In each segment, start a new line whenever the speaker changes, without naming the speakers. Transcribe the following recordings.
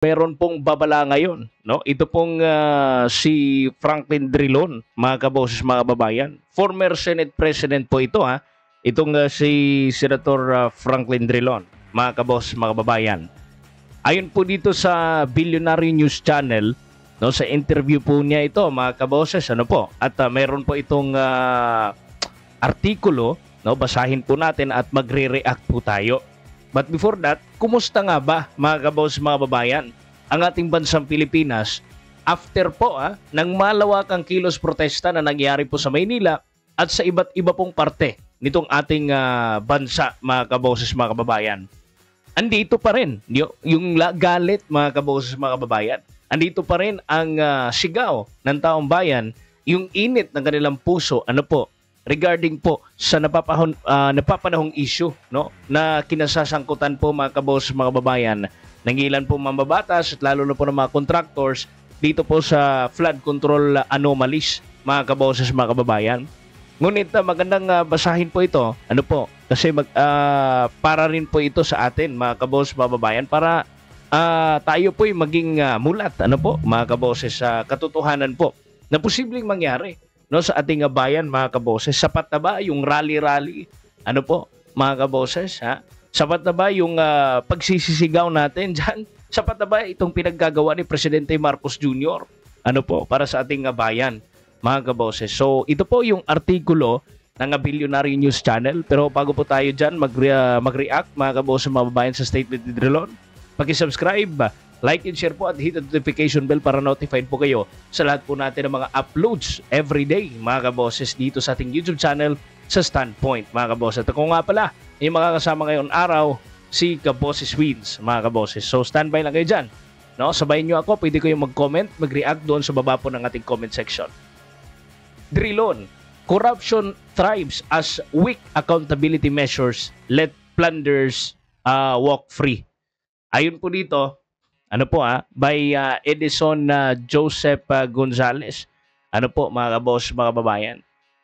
Meron pong babala ngayon, no? Ito pong si Franklin Drilon, mga kaboses, mga babayan. Former Senate President po ito, ha. Itong si Senator Franklin Drilon, mga kaboses, mga babayan. Ayon po dito sa Billionaire News Channel, no, sa interview po niya ito, mga kaboses, ano po? At meron po itong artikulo, no, basahin po natin at magre-react po tayo. But before that, kumusta nga ba, mga kaboses, mga babayan, ang ating bansang Pilipinas after po ng malawakang kilos protesta na nangyari po sa Maynila at sa iba't iba pong parte nitong ating bansa, mga kaboses, mga kababayan. Andito pa rin yung galit, mga kaboses, mga kababayan. Andito pa rin ang sigaw ng taong bayan, yung init ng kanilang puso, ano po, regarding po sa napapanahong issue, no, na kinasasangkutan po, mga kaboses, mga babayan, ng ilan po mambabatas at lalo na po ng mga contractors dito po sa flood control anomalies, mga kaboses, mga kababayan. Ngunit magandang basahin po ito, ano po, kasi para rin po ito sa atin, mga kaboses, mga babayan, para tayo po'y maging mulat, ano po, mga kaboses, sa katotohanan po na posibleng mangyari, no, sa ating bayan, mga kaboses. Sapat na ba yung rally-rally, ano po, mga kaboses, ha? Sapat na ba yung pagsisisigaw natin dyan? Sapat na ba itong pinaggagawa ni Presidente Marcos Jr., ano po, para sa ating bayan, mga kaboses? So, ito po yung artikulo ng Billionaire News Channel. Pero bago po tayo dyan mag-react, mga kaboses, mga babayan, sa statement ni Drilon, paki-subscribe, like and share po at hit the notification bell para notified po kayo sa lahat po natin ng mga uploads everyday, mga kaboses, dito sa ating YouTube channel sa Standpoint, mga kaboses. At ako nga pala, yung mga kasama ngayon araw, si Kaboses Wins, mga kaboses. So standby lang kayo dyan, no? Sabayin nyo ako, pwede kayo mag-comment, mag-react doon sa baba po ng ating comment section. Drilon, corruption thrives as weak accountability measures let plunderers walk free. Ayun po dito, ano po by Edison Joseph Gonzales. Ano po, mga kaboses, mga babayan.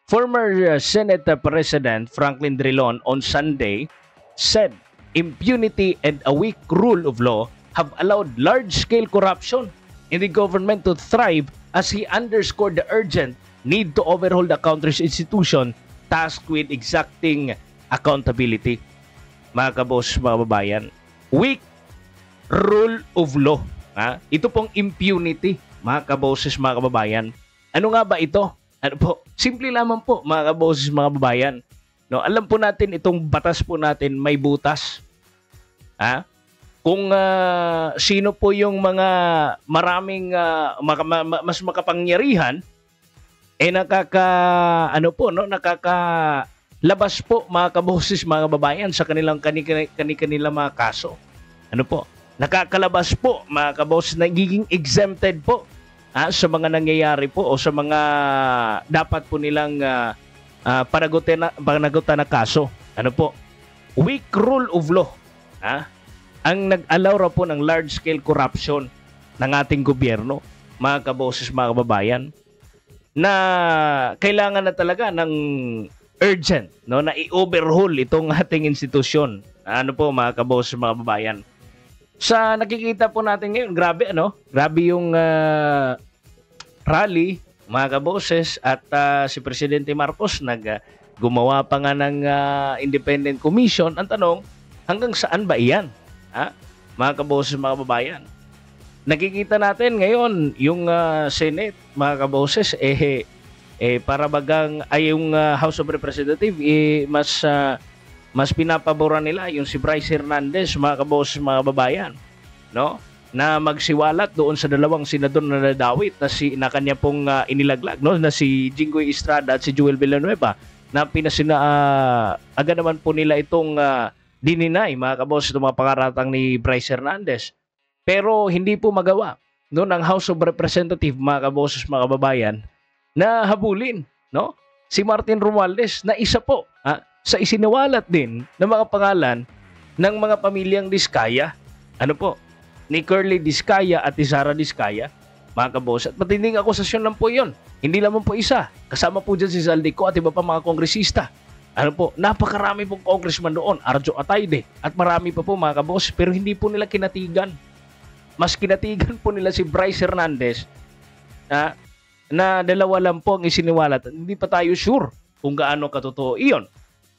Former Senate President Franklin Drilon on Sunday said impunity and a weak rule of law have allowed large-scale corruption in the government to thrive as he underscored the urgent need to overhaul the country's institution tasked with exacting accountability. Mga kaboses, mga babayan. Weak rule of law. Ito pong impunity, mga kaboses, mga kababayan. Ano nga ba ito? Ano po? Simple lamang po, mga kaboses, mga kababayan. No, alam po natin itong batas po natin may butas. Kung sino po yung mga maraming mas makapangyarihan, nakakalabas po, mga kaboses, mga kababayan, sa kanilang mga kaso. Ano po? Nakakalabas po, mga kaboses, nagiging exempted po sa mga nangyayari po o sa mga dapat po nilang panagutan na kaso. Ano po? Weak rule of law. Ang nag-allow ra po ng large-scale corruption ng ating gobyerno, mga kaboses, mga kababayan, na kailangan na talaga ng urgent, no, na i-overhaul itong ating institusyon. Ano po, mga kaboses, mga kababayan. Sa nakikita po natin ngayon, grabe yung rally, mga kaboses, at si Presidente Marcos gumawa pa nga ng independent commission. Ang tanong, hanggang saan ba iyan? Mga kaboses, mga babayan. Nakikita natin ngayon yung Senate, mga kaboses, para bagang yung House of Representatives mas pinapaboran nila yung si Bryce Hernandez, mga kaboses, mga babayan, no, na magsiwalat doon sa dalawang senador na nadawit na kanya pong inilaglag, no, na si Jinggoy Estrada at si Joel Villanueva, na aga naman po nila itong dininay, mga kaboses, itong mga pangaratang ni Bryce Hernandez. Pero hindi po magawa, no, ng House of Representatives, mga kaboses, mga babayan, na habulin, no, si Martin Romualdez na isa po sa isiniwalat din ng mga pangalan ng mga pamilyang Diskaya. Ano po? Ni Curly Diskaya at ni Sara Diskaya, mga kaboses. At matinding akusasyon lang po yun. Hindi lamang po isa. Kasama po dyan si Zaldico at iba pa mga kongresista. Ano po? Napakarami pong congressman doon. Arjo Atayde. At marami pa po, mga kaboses. Pero hindi po nila kinatigan. mas kinatigan po nila si Bryce Hernandez na dalawa lang po ang isiniwalat. Hindi pa tayo sure kung gaano katotoo iyon.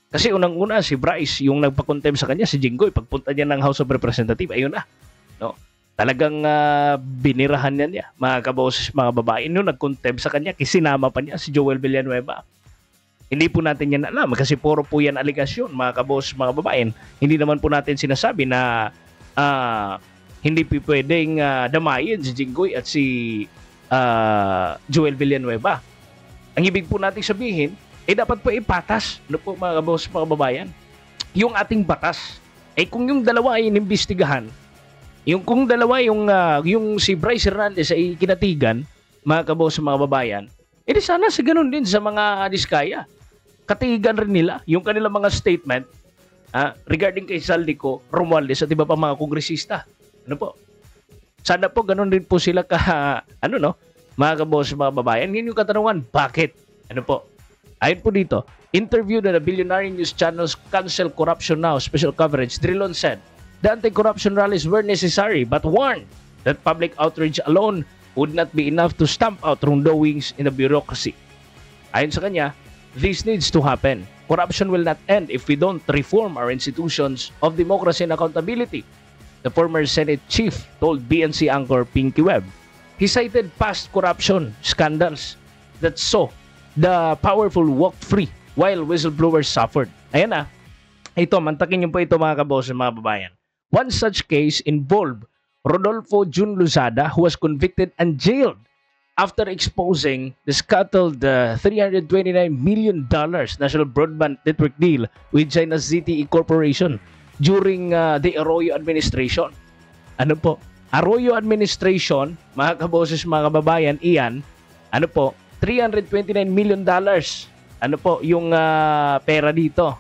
Kasi unang-una si Bryce, yung nagpa-contempt sa kanya, si Jinggoy, pagpunta niya ng House of Representatives, ayun na. No? Talagang binirahan niya, mga kaboses, mga babae. Nung nag-contempt sa kanya, kisinama pa niya si Joel Villanueva. Hindi po natin yan alam kasi puro po yan aligasyon, mga kaboses, mga babae. Hindi naman po natin sinasabi na hindi po pwedeng damayin si Jinggoy at si Joel Villanueva. Ang ibig po natin sabihin, dapat po ipatas, ano po mga kaboses, mga babayan, yung ating batas. Kung yung dalawa ay inimbestigahan, kung dalawa yung si Bryce Hernandez ay kinatigan, mga kaboses, mga babayan, di sana sa ganun din sa mga Diskaya. Katigan rin nila yung kanilang mga statement regarding kay Saldico, Romualdez at iba pa mga kongresista. Ano po? Sana po ganun din po sila mga kaboses, mga babayan. Yun yung katanungan, bakit? Ano po? Ayon po dito, interview na the Billionaire News Channel's Cancel Corruption Now special coverage, Drilon said, the anti-corruption rallies were necessary but warned that public outrage alone would not be enough to stamp out wrongdoings in the bureaucracy. Ayon sa kanya, this needs to happen. Corruption will not end if we don't reform our institutions of democracy and accountability, the former Senate chief told BNC anchor Pinky Webb. He cited past corruption scandals that saw the powerful walked free while whistleblowers suffered. Ayan na. Ito, mantakin niyo po ito mga kaboses, mga babayan. One such case involved Rodolfo Jun Lozada, who was convicted and jailed after exposing the scuttled $329 million national broadband network deal with China's ZTE Corporation during the Arroyo administration. Ano po? Arroyo administration, mga kaboses, mga kababayan, iyan, ano po, $329 million. Ano po, yung pera dito.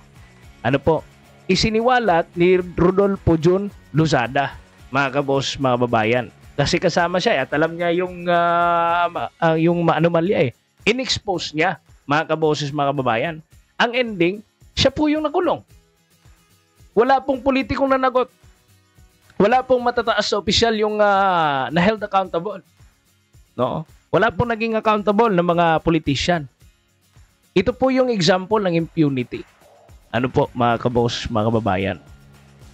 Ano po, isiniwalat ni Rodolfo Jun Lozada, mga kaboses, mga babayan. Kasi kasama siya at alam niya yung anomalya in-expose niya, mga kaboses, mga kababayan. Ang ending, siya po yung nakulong. Wala pong politikong nanagot. Wala pong matataas sa opisyal yung na-held accountable. No? Wala pong naging accountable ng mga politician. Ito po yung example ng impunity. Ano po, mga kaboses, mga kababayan?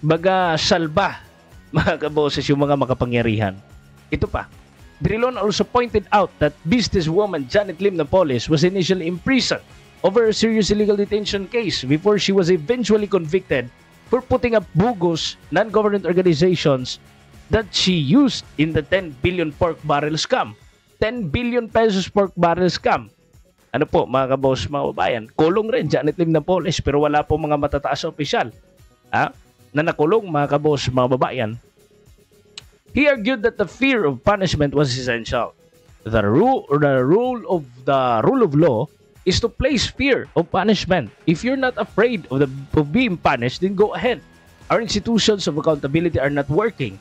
Baga salba, mga kaboses, yung mga makapangyarihan. Ito pa. Drilon also pointed out that businesswoman Janet Lim Napoles was initially imprisoned over a serious illegal detention case before she was eventually convicted for putting up bogus non-government organizations that she used in the 10 billion pork barrel scam. 10 billion pesos pork barrel scam. Ano po, mga kaboses, mga babayan? Kulong rin, Janet Lim Napoles, pero wala po mga matataas na opisyal na nakulong, mga kaboses, mga babayan. He argued that the fear of punishment was essential. The rule of law is to place fear of punishment. If you're not afraid of being punished, then go ahead. Our institutions of accountability are not working.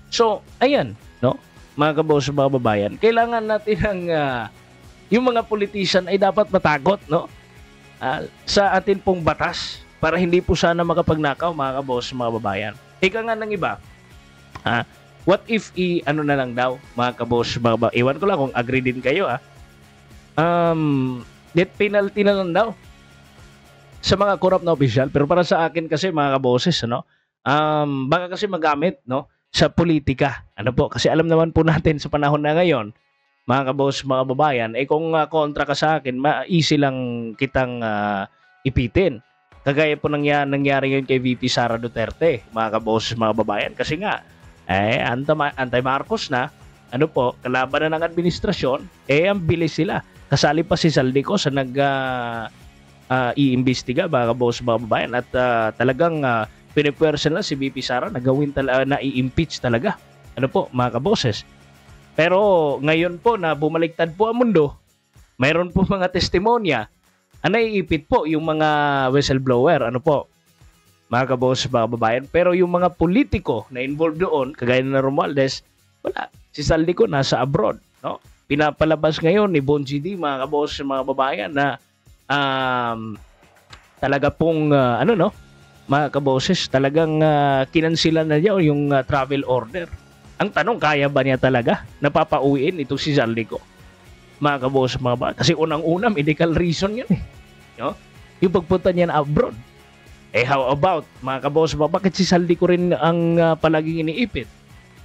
So, ayan, no? Mga kaboses, mga babayan, kailangan natin ng yung mga politician ay dapat matakot, no? Sa atin pong batas para hindi po sana makapagnakaw, mga kaboses, mga babayan. Ika nga ng iba, what if ano na lang daw, mga kaboses, mga babayan, iwan ko lang kung agree din kayo, death penalty na lang daw sa mga corrupt na opisyal. Pero para sa akin kasi, mga kaboses, ano, baka kasi magamit, no, sa politika. Ano po? Kasi alam naman po natin sa panahon na ngayon, mga kaboses, mga babayan, kung kontra ka sa akin, easy lang kitang ipitin. Kagaya po nangyari yun kay VP Sara Duterte, mga kaboses, mga babayan. Kasi nga, anti-Marcos na, ano po, kalaban na ng administrasyon, ang bilis sila. Kasali pa si Saldico sa i-imbestiga, mga kaboses, mga babayan. At talagang pinipwersa na si VP Sara na gawin na i-impeach talaga. Ano po, mga kaboses. Pero ngayon po na bumaliktad po ang mundo, mayroon po mga testimonya na naiipit po yung mga whistleblower. Ano po, mga kaboses, mga babayan. Pero yung mga politiko na involved doon, kagaya na Romualdez, wala. Si Saldico nasa abroad. No? Pinapalabas ngayon ni Bon GD, mga kaboses, mga babayan, na talaga pong, mga kaboses, talagang kinansilan na niya yung travel order Ang tanong, kaya ba niya talaga napapauwiin itong si Zaldico? Mga kaboss, mga ba? Kasi unang-una, medical reason yun eh. No? Yung pagpunta niya na abroad. How about, mga kaboss, bakit si Zaldico rin ang palaging iniipit?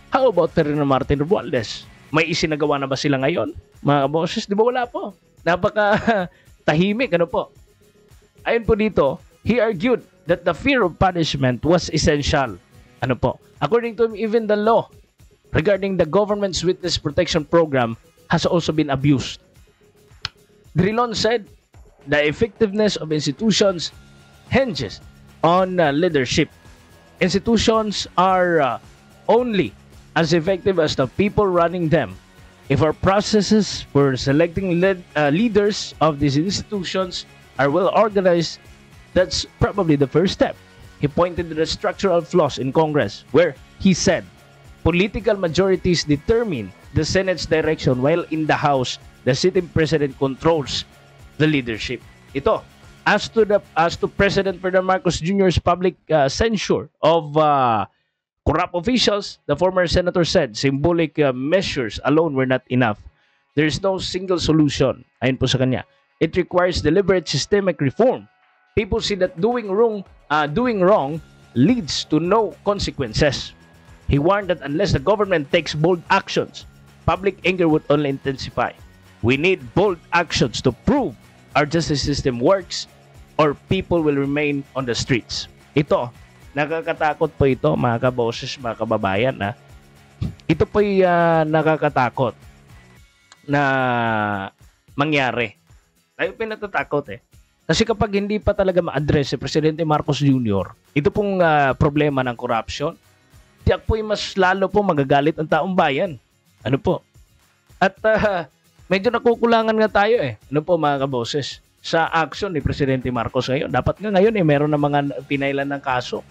How about Ferdinand Martin Romualdez? May isinagawa na ba sila ngayon? Mga kabosses, di ba wala po? Napaka tahimik, ano po? Ayon po dito, he argued that the fear of punishment was essential. Ano po? According to him, even the law regarding the government's witness protection program has also been abused. Drilon said, the effectiveness of institutions hinges on leadership. Institutions are only as effective as the people running them. If our processes for selecting leaders of these institutions are well organized, that's probably the first step. He pointed to the structural flaws in Congress, where he said, political majorities determine the Senate's direction, while in the House, the sitting president controls the leadership. Ito, as to President Ferdinand Marcos Jr.'s public censure of corrupt officials, the former senator said, symbolic measures alone were not enough. There is no single solution. Ayon po sa kanya. It requires deliberate systemic reform. People see that doing wrong leads to no consequences. He warned that unless the government takes bold actions, public anger would only intensify. We need bold actions to prove our justice system works, or people will remain on the streets. Ito, nakakatakot po ito, mga kaboses, mga kababayan. Ito po nakakatakot na mangyari. Tayo pinatatakot eh. Kasi kapag hindi pa talaga ma-address si Presidente Marcos Jr., ito pong problema ng corruption, tiyak po mas lalo po magagalit ang taong bayan. Ano po? At medyo nakukulangan nga tayo eh. Ano po mga kaboses? Sa action ni Presidente Marcos ngayon. Dapat nga ngayon meron na mga pinailan ng kaso.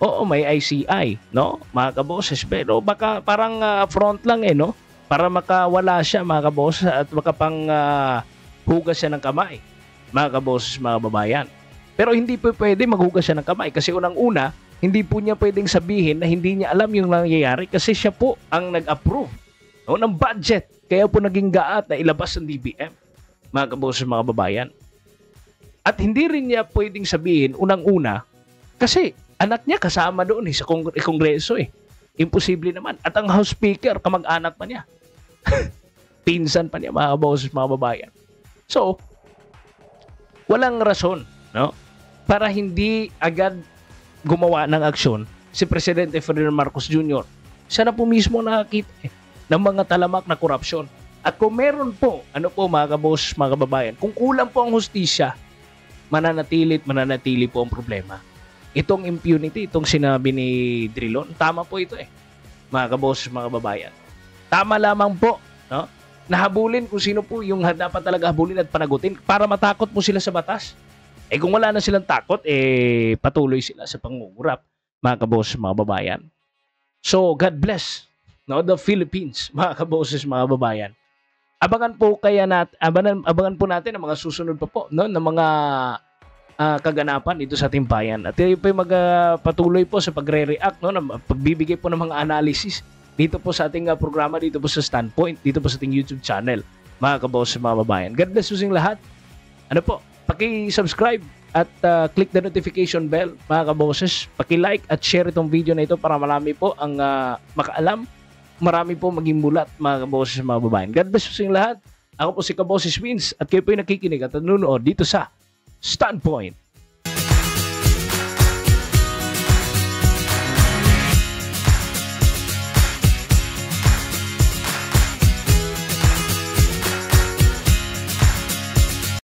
Oo, may ICI, no? Mga kaboses, pero baka parang front lang no? Para makawala siya, mga kaboses, at makapang hugas siya ng kamay, mga kaboses, mga babayan. Pero hindi po pwede maghugas siya ng kamay kasi unang-una, hindi po niya pwedeng sabihin na hindi niya alam yung nangyayari kasi siya po ang nag-approve, no, ng budget. Kaya po naging gaat na ilabas ng DBM, mga kaboses, mga babayan. At hindi rin niya pwedeng sabihin unang-una kasi anak niya kasama doon sa kongreso eh. Imposible naman. At ang House Speaker, kamag-anak pa niya. Pinsan pa niya, mga kaboses, mga babayan. So, walang rason, no, para hindi agad gumawa ng aksyon si Presidente Ferdinand Marcos Jr. Siya na po mismo nakakita ng mga talamak na korupsyon. At kung meron po, ano po mga kaboses, mga kababayan, kung kulang po ang hustisya, mananatili po ang problema. Itong impunity, itong sinabi ni Drilon, tama po ito mga kaboses, mga kababayan. Tama lamang po, no, nahabulin kung sino po yung dapat talaga habulin at panagutin para matakot po sila sa batas. Kung wala na silang takot, patuloy sila sa pangungurap, mga kaboses, mga babayan. So, God bless, no, the Philippines, mga kaboses, mga babayan. Abangan po natin ang mga susunod pa po, no, ng mga kaganapan dito sa ating bayan. At ito po magpatuloy po sa pagre-react, no, pagbibigay po ng mga analysis dito po sa ating programa, dito po sa Standpoint, dito po sa ating YouTube channel, mga kaboses, mga babayan. God bless you sing lahat. Ano po, paki-subscribe at click the notification bell, mga kaboses. Paki-like at share itong video na ito para marami po ang makaalam. Marami po maging mulat, mga kaboses, mga babayan. God bless you sing lahat. Ako po si Kaboses Wins at kayo po yung nakikinig at nanonood dito sa Standpoint.